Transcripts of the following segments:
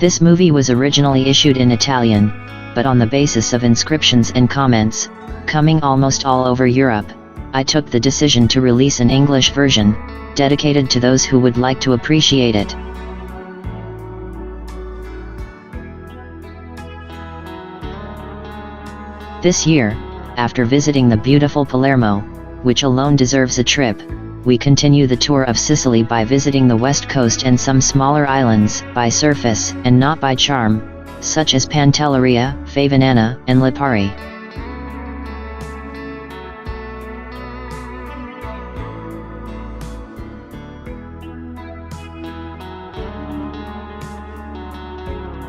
This movie was originally issued in Italian, but on the basis of inscriptions and comments, coming almost all over Europe, I took the decision to release an English version, dedicated to those who would like to appreciate it. This year, after visiting the beautiful Palermo, which alone deserves a trip, we continue the tour of Sicily by visiting the west coast and some smaller islands, by surface and not by charm, such as Pantelleria, Favinana, and Lipari.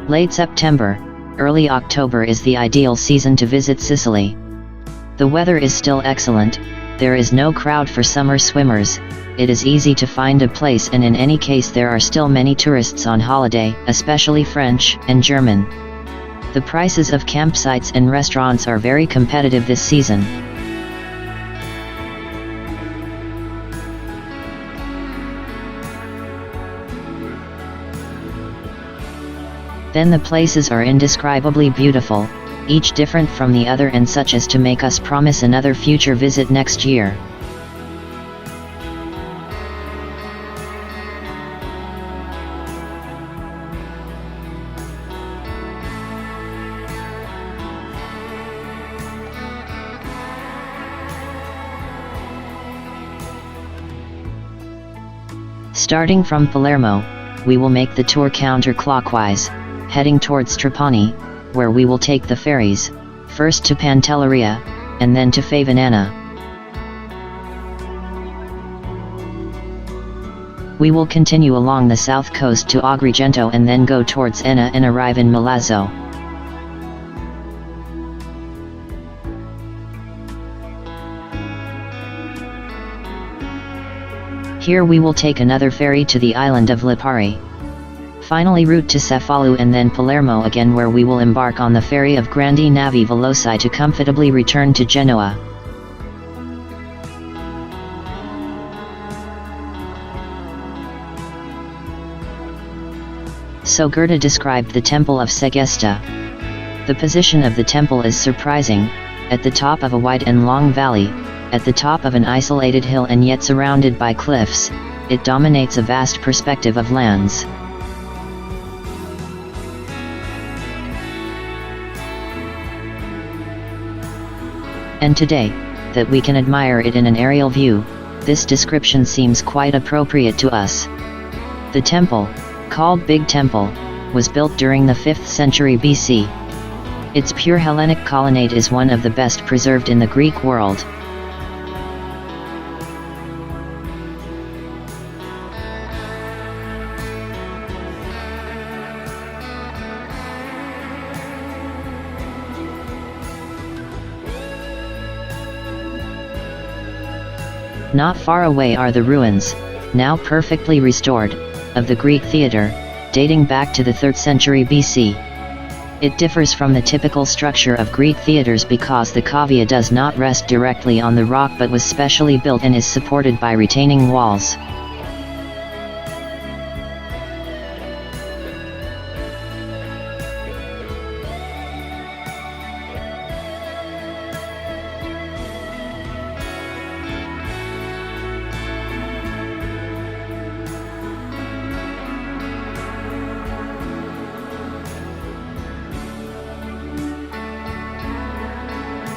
Late September, early October is the ideal season to visit Sicily. The weather is still excellent, there is no crowd for summer swimmers, it is easy to find a place, and in any case there are still many tourists on holiday, especially French and German. The prices of campsites and restaurants are very competitive this season. Then the places are indescribably beautiful, each different from the other and such as to make us promise another future visit next year. Starting from Palermo, we will make the tour counterclockwise, heading towards Trapani, where we will take the ferries, first to Pantelleria, and then to Favinana. We will continue along the south coast to Agrigento and then go towards Enna and arrive in Milazzo. Here we will take another ferry to the island of Lipari. Finally route to Cefalù and then Palermo again, where we will embark on the ferry of Grandi Navi Veloci to comfortably return to Genoa. So Goethe described the temple of Segesta. The position of the temple is surprising, at the top of a wide and long valley, at the top of an isolated hill and yet surrounded by cliffs, it dominates a vast perspective of lands. And today, that we can admire it in an aerial view, this description seems quite appropriate to us. The temple, called Big Temple, was built during the 5th century BC. Its pure Hellenic colonnade is one of the best preserved in the Greek world. Not far away are the ruins, now perfectly restored, of the Greek theatre, dating back to the 3rd century BC. It differs from the typical structure of Greek theatres because the cavea does not rest directly on the rock but was specially built and is supported by retaining walls.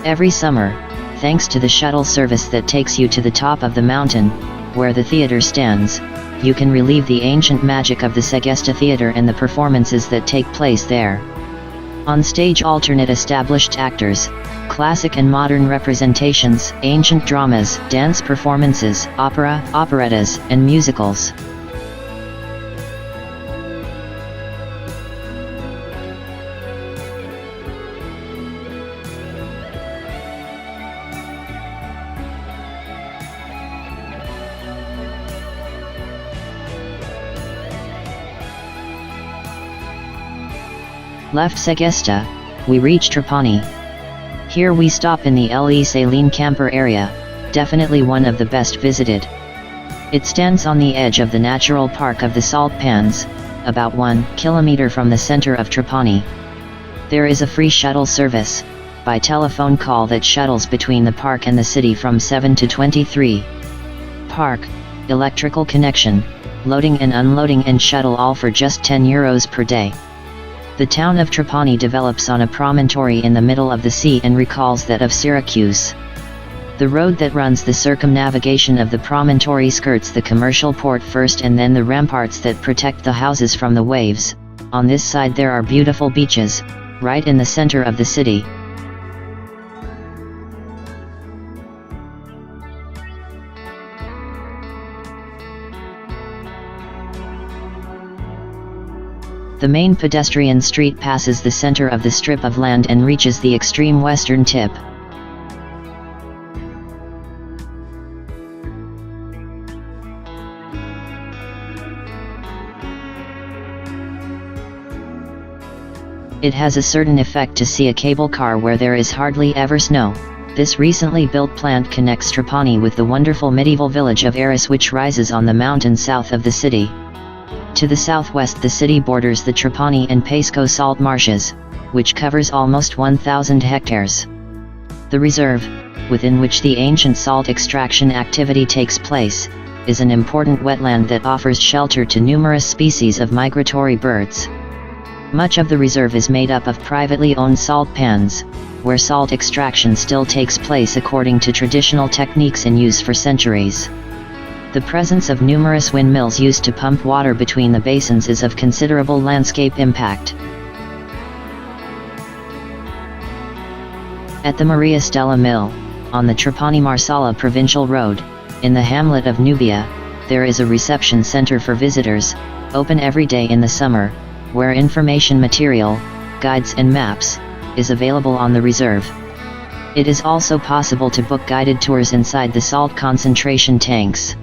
Every summer, thanks to the shuttle service that takes you to the top of the mountain, where the theatre stands, you can relieve the ancient magic of the Segesta Theatre and the performances that take place there. On stage alternate established actors, classic and modern representations, ancient dramas, dance performances, opera, operettas, and musicals. Left Segesta, we reach Trapani. Here we stop in the Le Saline camper area, definitely one of the best visited. It stands on the edge of the natural park of the Salt Pans, about 1 kilometer from the center of Trapani. There is a free shuttle service, by telephone call that shuttles between the park and the city from 7 to 23. Park, electrical connection, loading and unloading and shuttle all for just €10 per day. The town of Trapani develops on a promontory in the middle of the sea and recalls that of Syracuse. The road that runs the circumnavigation of the promontory skirts the commercial port first and then the ramparts that protect the houses from the waves. On this side there are beautiful beaches, right in the center of the city. The main pedestrian street passes the center of the strip of land and reaches the extreme western tip. It has a certain effect to see a cable car where there is hardly ever snow. This recently built plant connects Trapani with the wonderful medieval village of Aris, which rises on the mountain south of the city. To the southwest the city borders the Trapani and Paisco salt marshes, which covers almost 1,000 hectares. The reserve, within which the ancient salt extraction activity takes place, is an important wetland that offers shelter to numerous species of migratory birds. Much of the reserve is made up of privately owned salt pans, where salt extraction still takes place according to traditional techniques in use for centuries. The presence of numerous windmills used to pump water between the basins is of considerable landscape impact. At the Maria Stella Mill, on the Trapani-Marsala Provincial Road, in the hamlet of Nubia, there is a reception center for visitors, open every day in the summer, where information material, guides and maps, is available on the reserve. It is also possible to book guided tours inside the salt concentration tanks.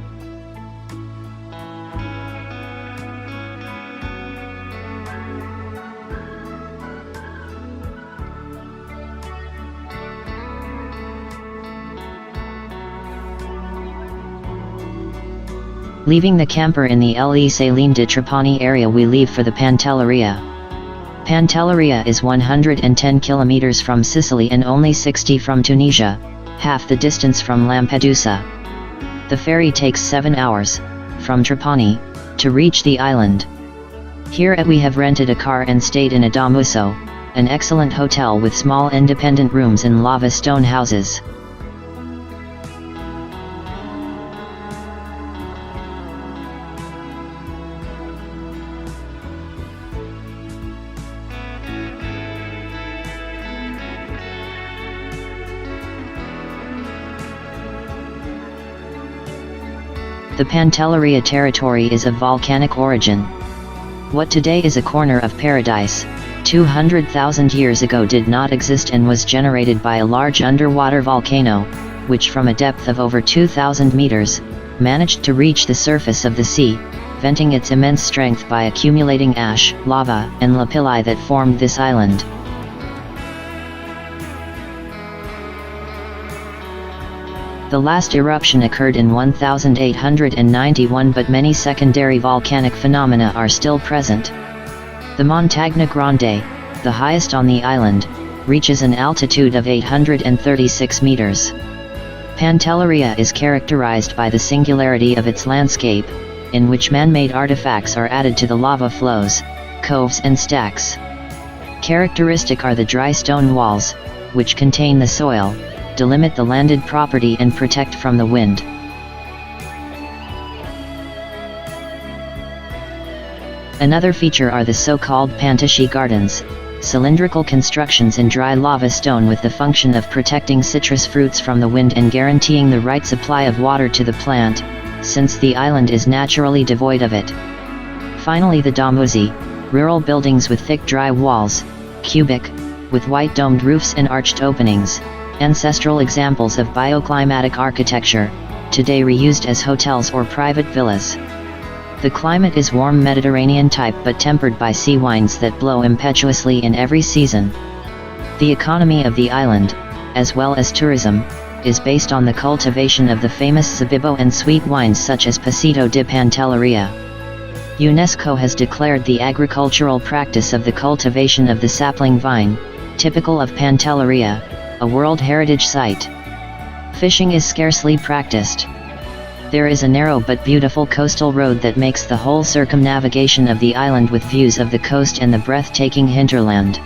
Leaving the camper in the Le Saline de Trapani area, we leave for the Pantelleria. Pantelleria is 110 kilometers from Sicily and only 60 from Tunisia, half the distance from Lampedusa. The ferry takes 7 hours, from Trapani, to reach the island. Here we have rented a car and stayed in a damuso, an excellent hotel with small independent rooms in lava stone houses. The Pantelleria territory is of volcanic origin. What today is a corner of paradise, 200,000 years ago did not exist and was generated by a large underwater volcano, which from a depth of over 2,000 meters, managed to reach the surface of the sea, venting its immense strength by accumulating ash, lava, and lapilli that formed this island. The last eruption occurred in 1891, but many secondary volcanic phenomena are still present. The Montagna Grande, the highest on the island, reaches an altitude of 836 meters. Pantelleria is characterized by the singularity of its landscape, in which man-made artifacts are added to the lava flows, coves and stacks. Characteristic are the dry stone walls, which contain the soil, delimit the landed property and protect from the wind. Another feature are the so-called Pantashi gardens, cylindrical constructions in dry lava stone with the function of protecting citrus fruits from the wind and guaranteeing the right supply of water to the plant, since the island is naturally devoid of it. Finally, the damuzi, rural buildings with thick dry walls, cubic, with white domed roofs and arched openings, ancestral examples of bioclimatic architecture, today reused as hotels or private villas. The climate is warm Mediterranean type but tempered by sea winds that blow impetuously in every season. The economy of the island, as well as tourism, is based on the cultivation of the famous Zabibo and sweet wines such as Pasito de Pantelleria. UNESCO has declared the agricultural practice of the cultivation of the sapling vine, typical of Pantelleria, a World Heritage Site. Fishing is scarcely practiced. There is a narrow but beautiful coastal road that makes the whole circumnavigation of the island with views of the coast and the breathtaking hinterland.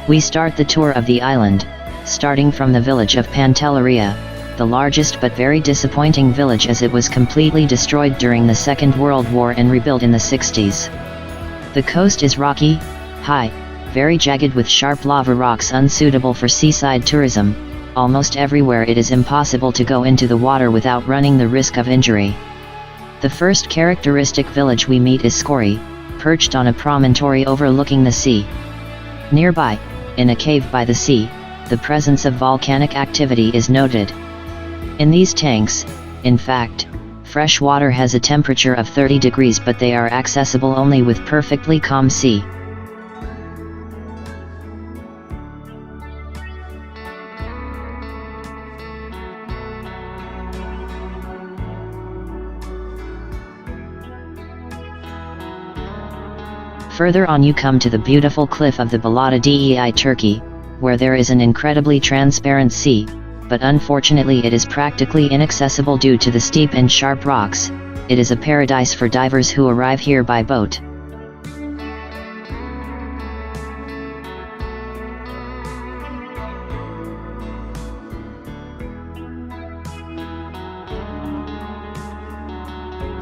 We start the tour of the island, starting from the village of Pantelleria, the largest but very disappointing village as it was completely destroyed during the Second World War and rebuilt in the 60s. The coast is rocky, high, very jagged with sharp lava rocks unsuitable for seaside tourism. Almost everywhere it is impossible to go into the water without running the risk of injury. The first characteristic village we meet is Scori, perched on a promontory overlooking the sea. Nearby, in a cave by the sea, the presence of volcanic activity is noted. In these tanks, in fact, fresh water has a temperature of 30 degrees, but they are accessible only with perfectly calm sea. Further on you come to the beautiful cliff of the Balata Dei Turkey, where there is an incredibly transparent sea, but unfortunately it is practically inaccessible due to the steep and sharp rocks. It is a paradise for divers who arrive here by boat.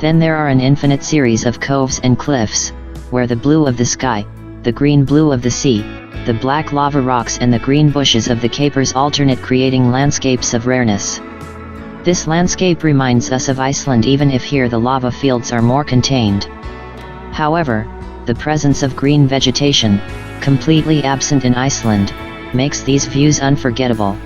Then there are an infinite series of coves and cliffs, where the blue of the sky, the green blue of the sea, the black lava rocks and the green bushes of the capers alternate, creating landscapes of rareness. This landscape reminds us of Iceland, even if here the lava fields are more contained. However, the presence of green vegetation, completely absent in Iceland, makes these views unforgettable.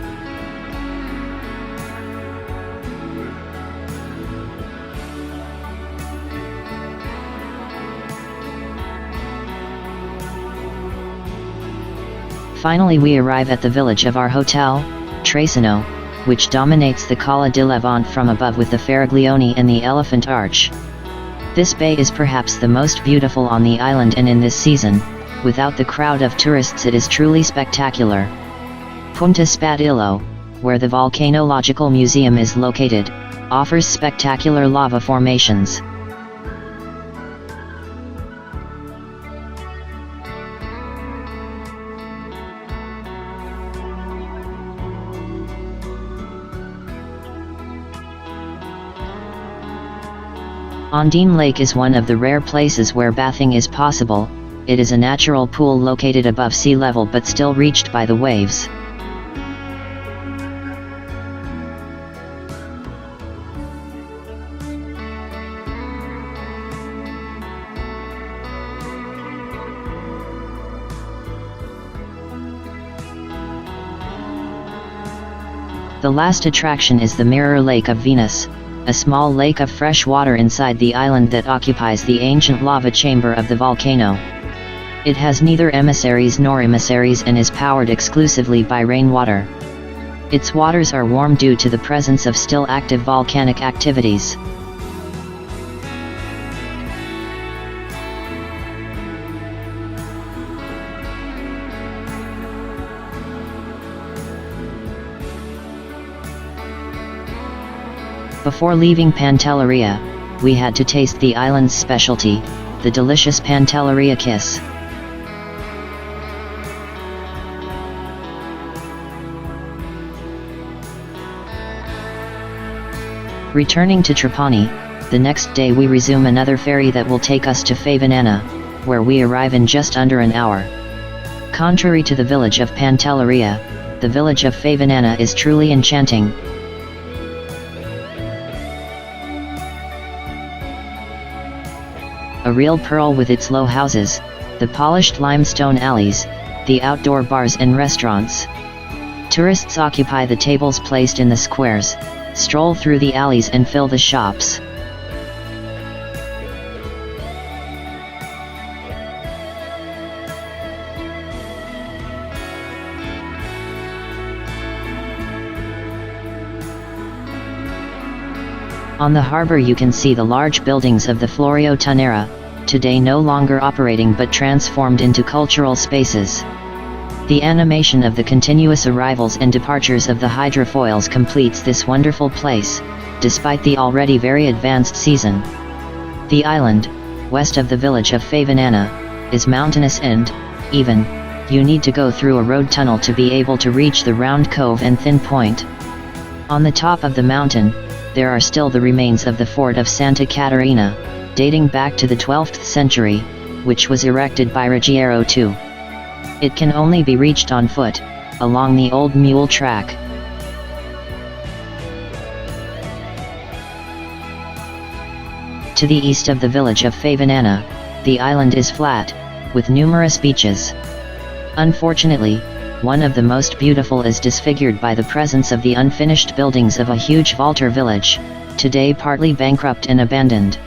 Finally we arrive at the village of our hotel, Tracino, which dominates the Cala di Levante from above with the Faraglioni and the Elephant Arch. This bay is perhaps the most beautiful on the island, and in this season, without the crowd of tourists, it is truly spectacular. Punta Spadillo, where the Volcanological Museum is located, offers spectacular lava formations. Ondine Lake is one of the rare places where bathing is possible. It is a natural pool located above sea level but still reached by the waves. The last attraction is the Mirror Lake of Venus, a small lake of fresh water inside the island that occupies the ancient lava chamber of the volcano. It has neither emissaries nor emissaries and is powered exclusively by rainwater. Its waters are warm due to the presence of still active volcanic activities. Before leaving Pantelleria, we had to taste the island's specialty, the delicious Pantelleria kiss. Returning to Trapani, the next day we resume another ferry that will take us to Favinana, where we arrive in just under an hour. Contrary to the village of Pantelleria, the village of Favinana is truly enchanting. A real pearl with its low houses, the polished limestone alleys, the outdoor bars and restaurants. Tourists occupy the tables placed in the squares, stroll through the alleys and fill the shops. On the harbor you can see the large buildings of the Florio Tanera, today no longer operating but transformed into cultural spaces. The animation of the continuous arrivals and departures of the hydrofoils completes this wonderful place, despite the already very advanced season. The island, west of the village of Favinana, is mountainous and, even, you need to go through a road tunnel to be able to reach the round cove and thin point. On the top of the mountain, there are still the remains of the fort of Santa Caterina, dating back to the 12th century, which was erected by Ruggiero II. It can only be reached on foot, along the old mule track. To the east of the village of Favinana, the island is flat, with numerous beaches. Unfortunately, one of the most beautiful is disfigured by the presence of the unfinished buildings of a huge vaulter village, today partly bankrupt and abandoned.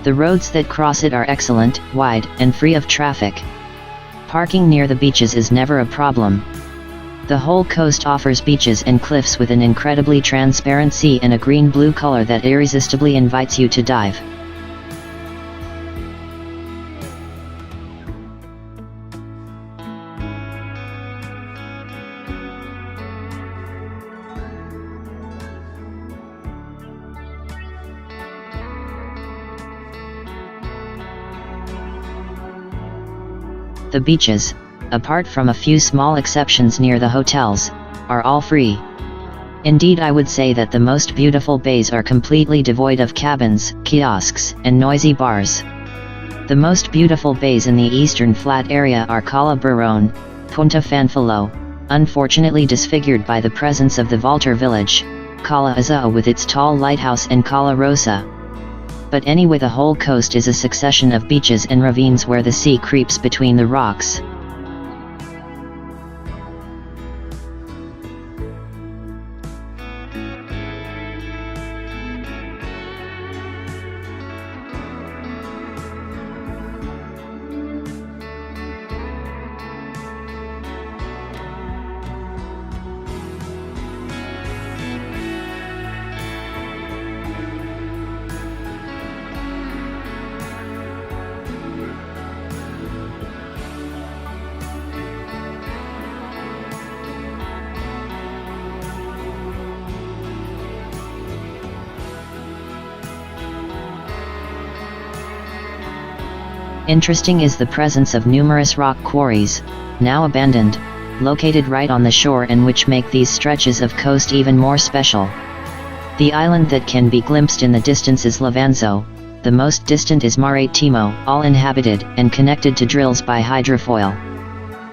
The roads that cross it are excellent, wide, and free of traffic. Parking near the beaches is never a problem. The whole coast offers beaches and cliffs with an incredibly transparent sea and a green-blue color that irresistibly invites you to dive. The beaches, apart from a few small exceptions near the hotels, are all free. Indeed, I would say that the most beautiful bays are completely devoid of cabins, kiosks, and noisy bars. The most beautiful bays in the eastern flat area are Cala Barone, Punta Fanfilo, unfortunately disfigured by the presence of the Vaulter village, Cala Azao with its tall lighthouse, and Cala Rosa. But anyway, the whole coast is a succession of beaches and ravines where the sea creeps between the rocks. Interesting is the presence of numerous rock quarries, now abandoned, located right on the shore and which make these stretches of coast even more special. The island that can be glimpsed in the distance is Levanzo, the most distant is Maritimo, all inhabited and connected to drills by hydrofoil.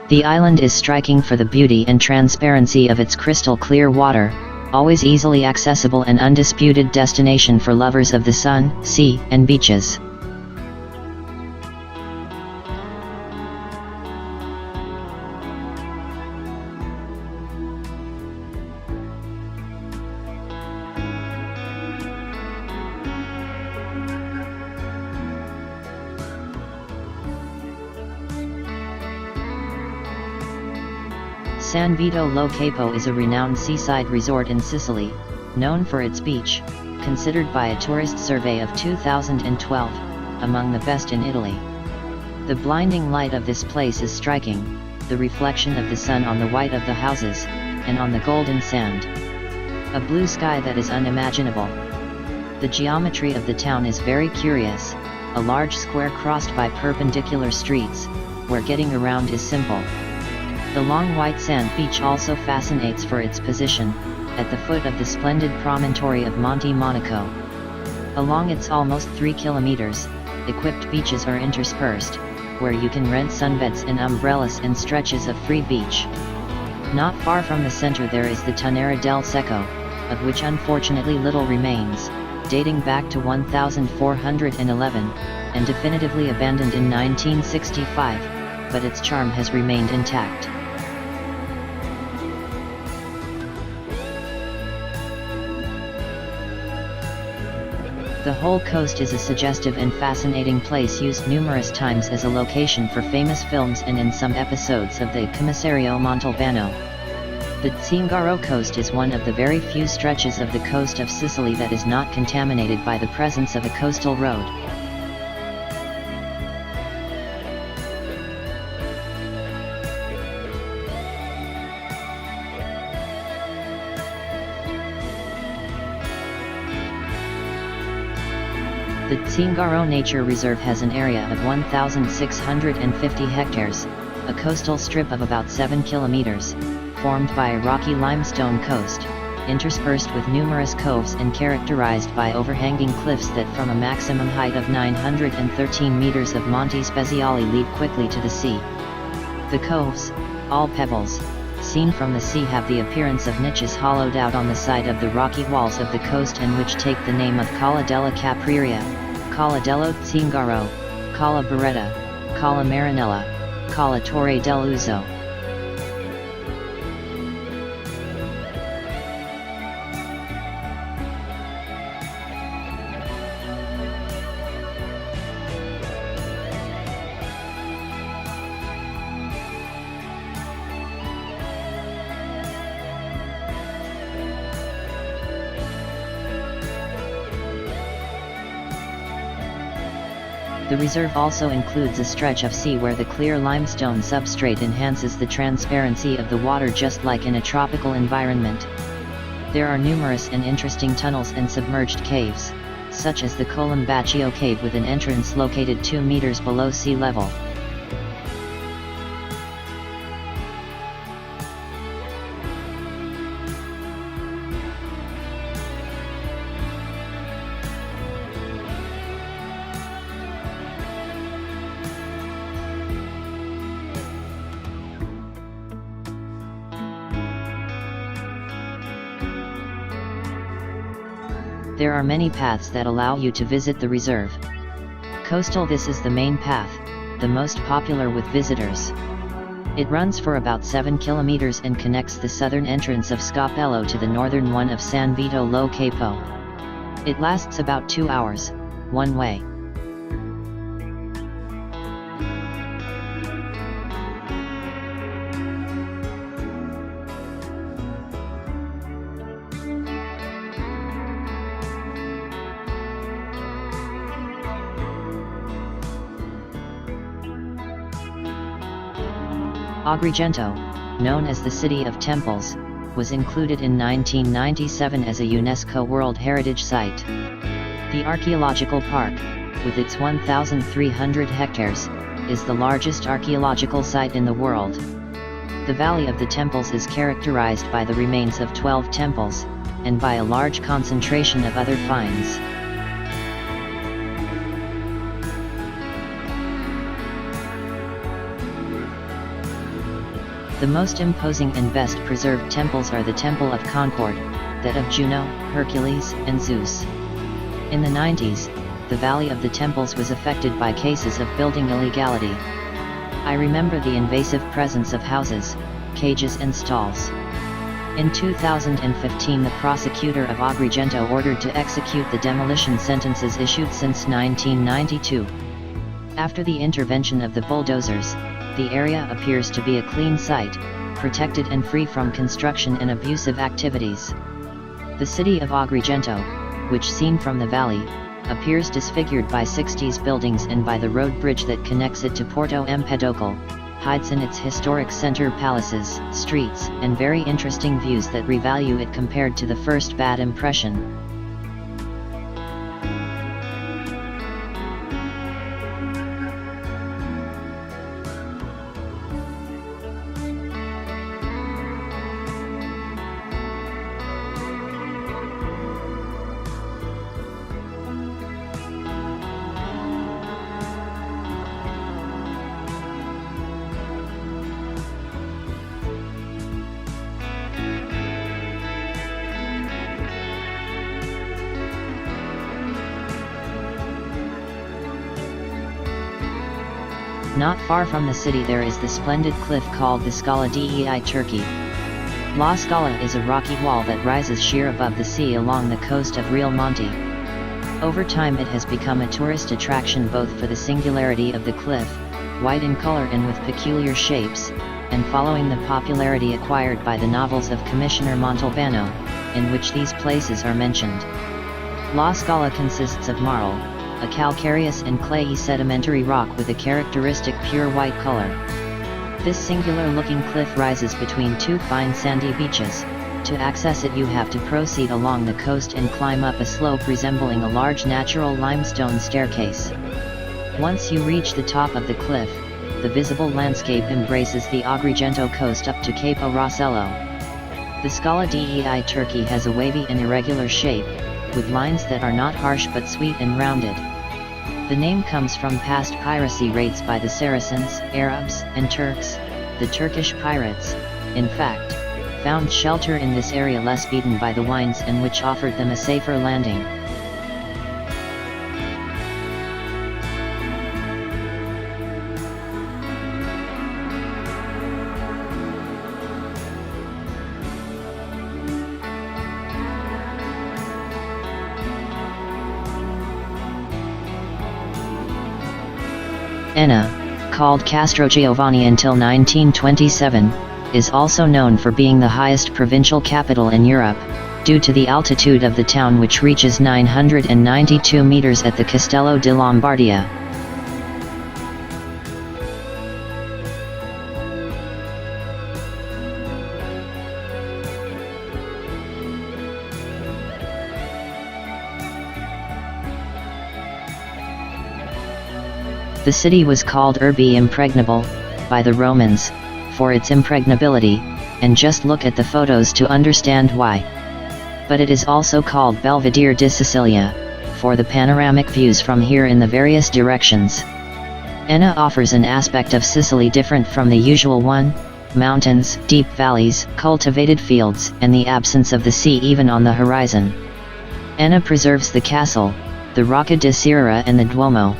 The island is striking for the beauty and transparency of its crystal clear water, always easily accessible and undisputed destination for lovers of the sun, sea, and beaches. San Vito lo Capo is a renowned seaside resort in Sicily, known for its beach, considered by a tourist survey of 2012, among the best in Italy. The blinding light of this place is striking, the reflection of the sun on the white of the houses, and on the golden sand. A blue sky that is unimaginable. The geometry of the town is very curious, a large square crossed by perpendicular streets, where getting around is simple. The long white sand beach also fascinates for its position, at the foot of the splendid promontory of Monte Monaco. Along its almost 3 kilometers, equipped beaches are interspersed, where you can rent sunbeds and umbrellas and stretches of free beach. Not far from the center there is the Tonnera del Secco, of which unfortunately little remains, dating back to 1411, and definitively abandoned in 1965, but its charm has remained intact. The whole coast is a suggestive and fascinating place used numerous times as a location for famous films and in some episodes of the Commissario Montalbano. The Zingaro coast is one of the very few stretches of the coast of Sicily that is not contaminated by the presence of a coastal road. The Zingaro Nature Reserve has an area of 1,650 hectares, a coastal strip of about 7 kilometers, formed by a rocky limestone coast, interspersed with numerous coves and characterized by overhanging cliffs that from a maximum height of 913 meters of Monte Speziale lead quickly to the sea. The coves, all pebbles, seen from the sea have the appearance of niches hollowed out on the side of the rocky walls of the coast and which take the name of Cala della Capriria, Cala dello Zingaro, Cala Beretta, Cala Marinella, Cala Torre dell'Uso. The reserve also includes a stretch of sea where the clear limestone substrate enhances the transparency of the water just like in a tropical environment. There are numerous and interesting tunnels and submerged caves, such as the Colombaccio cave with an entrance located 2 meters below sea level. There are many paths that allow you to visit the reserve. Coastal, this is the main path, the most popular with visitors. It runs for about 7 kilometers and connects the southern entrance of Scapello to the northern one of San Vito lo Capo. It lasts about 2 hours, one way. Agrigento, known as the City of Temples, was included in 1997 as a UNESCO World Heritage Site. The archaeological park, with its 1,300 hectares, is the largest archaeological site in the world. The Valley of the Temples is characterized by the remains of 12 temples, and by a large concentration of other finds. The most imposing and best preserved temples are the Temple of Concord, that of Juno, Hercules, and Zeus. In the 90s, the Valley of the Temples was affected by cases of building illegality. I remember the invasive presence of houses, cages and stalls. In 2015 the prosecutor of Agrigento ordered to execute the demolition sentences issued since 1992. After the intervention of the bulldozers, the area appears to be a clean site, protected and free from construction and abusive activities. The city of Agrigento, which seen from the valley, appears disfigured by 60s buildings and by the road bridge that connects it to Porto Empedocle, hides in its historic center palaces, streets, and very interesting views that revalue it compared to the first bad impression. Not far from the city there is the splendid cliff called the Scala dei Turchi. La Scala is a rocky wall that rises sheer above the sea along the coast of Real Monte. Over time it has become a tourist attraction both for the singularity of the cliff, white in color and with peculiar shapes, and following the popularity acquired by the novels of Commissioner Montalbano, in which these places are mentioned. La Scala consists of marl, a calcareous and clayey sedimentary rock with a characteristic pure white color. This singular-looking cliff rises between two fine sandy beaches. To access it you have to proceed along the coast and climb up a slope resembling a large natural limestone staircase. Once you reach the top of the cliff, the visible landscape embraces the Agrigento coast up to Cape Rossello. The Scala dei Turkey has a wavy and irregular shape, with lines that are not harsh but sweet and rounded. The name comes from past piracy raids by the Saracens, Arabs, and Turks. The Turkish pirates, in fact, found shelter in this area less beaten by the winds and which offered them a safer landing. Enna, called Castrogiovanni until 1927, is also known for being the highest provincial capital in Europe, due to the altitude of the town which reaches 992 meters at the Castello di Lombardia. The city was called Urbi Impregnable by the Romans, for its impregnability, and just look at the photos to understand why. But it is also called Belvedere di Sicilia, for the panoramic views from here in the various directions. Enna offers an aspect of Sicily different from the usual one: mountains, deep valleys, cultivated fields, and the absence of the sea even on the horizon. Enna preserves the castle, the Rocca di Serra and the Duomo.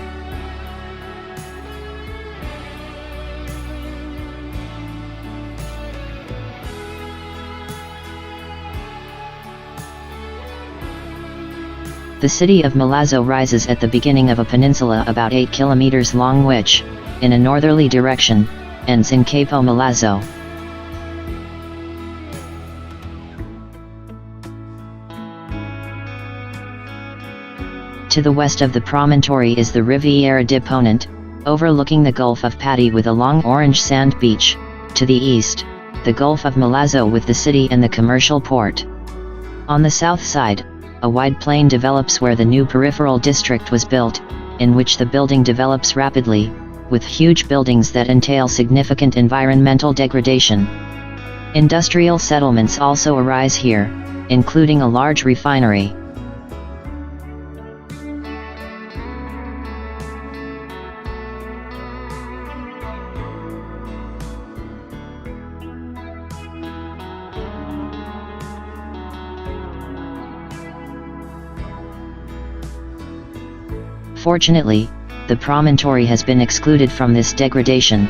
The city of Milazzo rises at the beginning of a peninsula about 8 kilometers long which, in a northerly direction, ends in Capo Milazzo. To the west of the promontory is the Riviera di Ponente, overlooking the Gulf of Patti with a long orange sand beach. To the east, the Gulf of Milazzo with the city and the commercial port. On the south side, a wide plain develops where the new peripheral district was built, in which the building develops rapidly, with huge buildings that entail significant environmental degradation. Industrial settlements also arise here, including a large refinery. Fortunately, the promontory has been excluded from this degradation.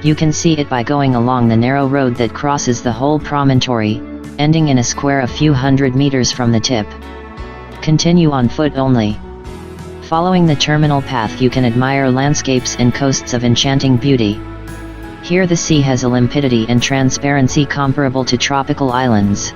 You can see it by going along the narrow road that crosses the whole promontory, ending in a square a few hundred meters from the tip. Continue on foot only. Following the terminal path you can admire landscapes and coasts of enchanting beauty. Here the sea has a limpidity and transparency comparable to tropical islands.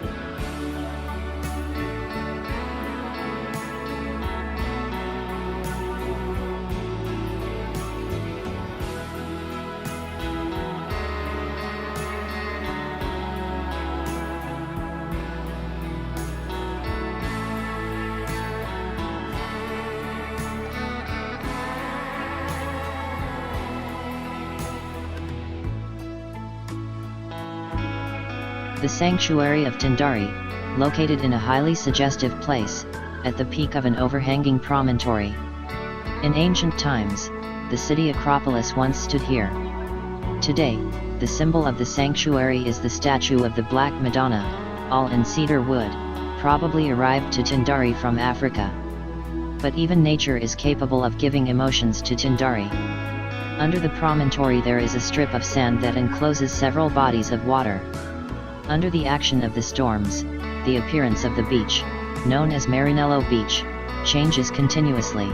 The sanctuary of Tindari, located in a highly suggestive place, at the peak of an overhanging promontory. In ancient times, the city Acropolis once stood here. Today, the symbol of the sanctuary is the statue of the Black Madonna, all in cedar wood, probably arrived to Tindari from Africa. But even nature is capable of giving emotions to Tindari. Under the promontory there is a strip of sand that encloses several bodies of water. Under the action of the storms, the appearance of the beach, known as Marinello Beach, changes continuously.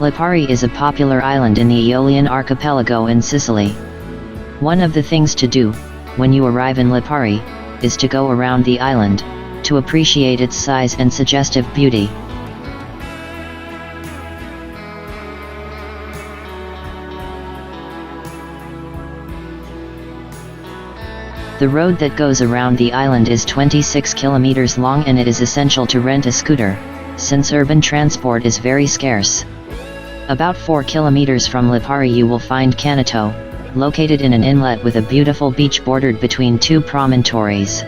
Lipari is a popular island in the Aeolian archipelago in Sicily. One of the things to do, when you arrive in Lipari, is to go around the island, to appreciate its size and suggestive beauty. The road that goes around the island is 26 kilometers long, and it is essential to rent a scooter, since urban transport is very scarce. About 4 kilometers from Lipari you will find Canato, located in an inlet with a beautiful beach bordered between two promontories.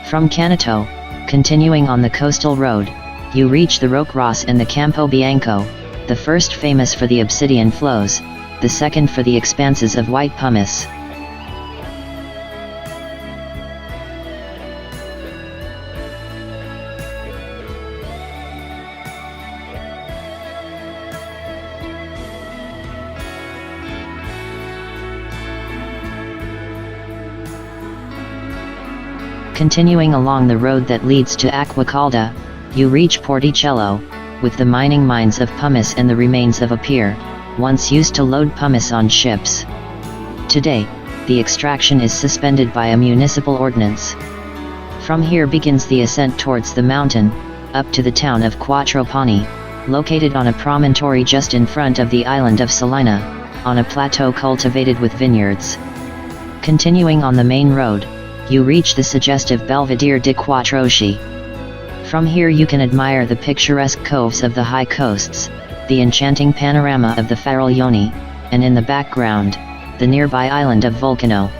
From Canato, continuing on the coastal road, you reach the Roque Ross and the Campo Bianco, the first famous for the obsidian flows, the second for the expanses of white pumice. Continuing along the road that leads to Acqua Calda, you reach Porticello, with the mining mines of pumice and the remains of a pier, once used to load pumice on ships. Today, the extraction is suspended by a municipal ordinance. From here begins the ascent towards the mountain, up to the town of Quattropani, located on a promontory just in front of the island of Salina, on a plateau cultivated with vineyards. Continuing on the main road, you reach the suggestive Belvedere di Quattrochi. From here you can admire the picturesque coves of the high coasts, the enchanting panorama of the Fariglioni, and in the background, the nearby island of Vulcano.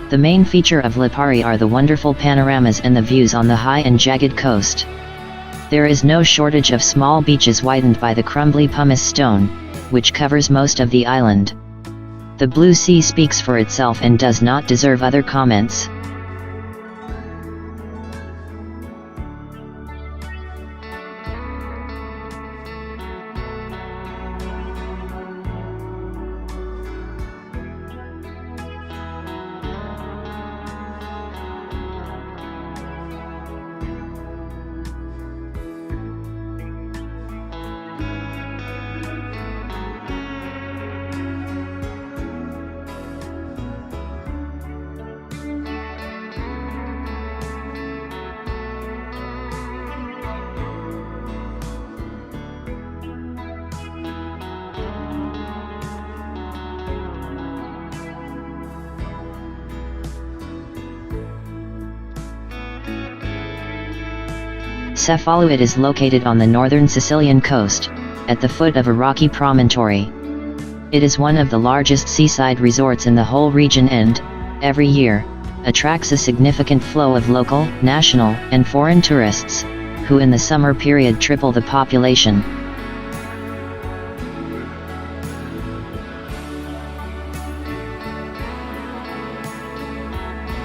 The main feature of Lipari are the wonderful panoramas and the views on the high and jagged coast. There is no shortage of small beaches whitened by the crumbly pumice stone, which covers most of the island. The blue sea speaks for itself and does not deserve other comments. Cefalù. It is located on the northern Sicilian coast, at the foot of a rocky promontory. It is one of the largest seaside resorts in the whole region and, every year, attracts a significant flow of local, national, and foreign tourists, who in the summer period triple the population.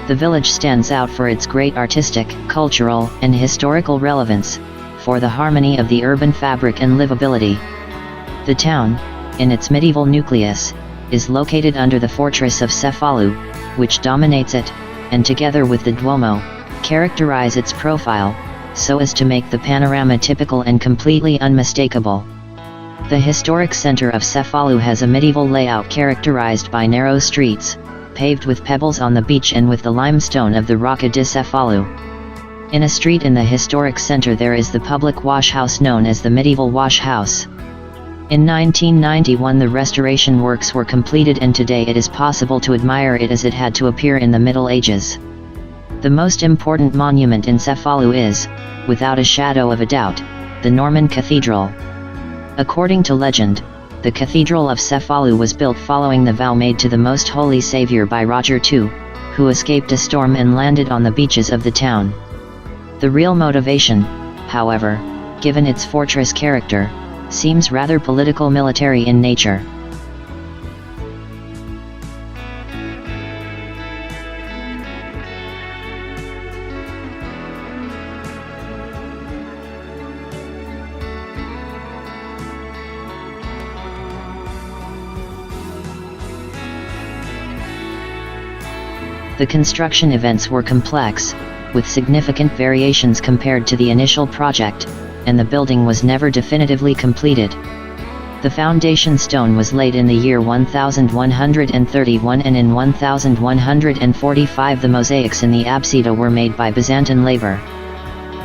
The village stands out for its great artistic, cultural, and historical relevance, for the harmony of the urban fabric and livability. The town, in its medieval nucleus, is located under the fortress of Cefalù, which dominates it, and together with the Duomo, characterize its profile, so as to make the panorama typical and completely unmistakable. The historic center of Cefalù has a medieval layout characterized by narrow streets, paved with pebbles on the beach and with the limestone of the Rocca di Cefalù. In a street in the historic center there is the public wash house known as the Medieval Wash House. In 1991 the restoration works were completed and today it is possible to admire it as it had to appear in the Middle Ages. The most important monument in Cefalù is, without a shadow of a doubt, the Norman Cathedral. According to legend, the Cathedral of Cefalù was built following the vow made to the Most Holy Saviour by Roger II, who escaped a storm and landed on the beaches of the town. The real motivation, however, given its fortress character, seems rather political-military in nature. The construction events were complex, with significant variations compared to the initial project, and the building was never definitively completed. The foundation stone was laid in the year 1131 and in 1145 the mosaics in the apsida were made by Byzantine labor.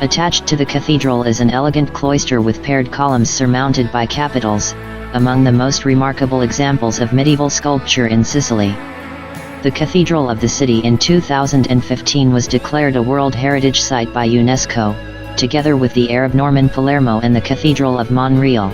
Attached to the cathedral is an elegant cloister with paired columns surmounted by capitals, among the most remarkable examples of medieval sculpture in Sicily. The Cathedral of the city in 2015 was declared a World Heritage Site by UNESCO, together with the Arab Norman Palermo and the Cathedral of Monreale.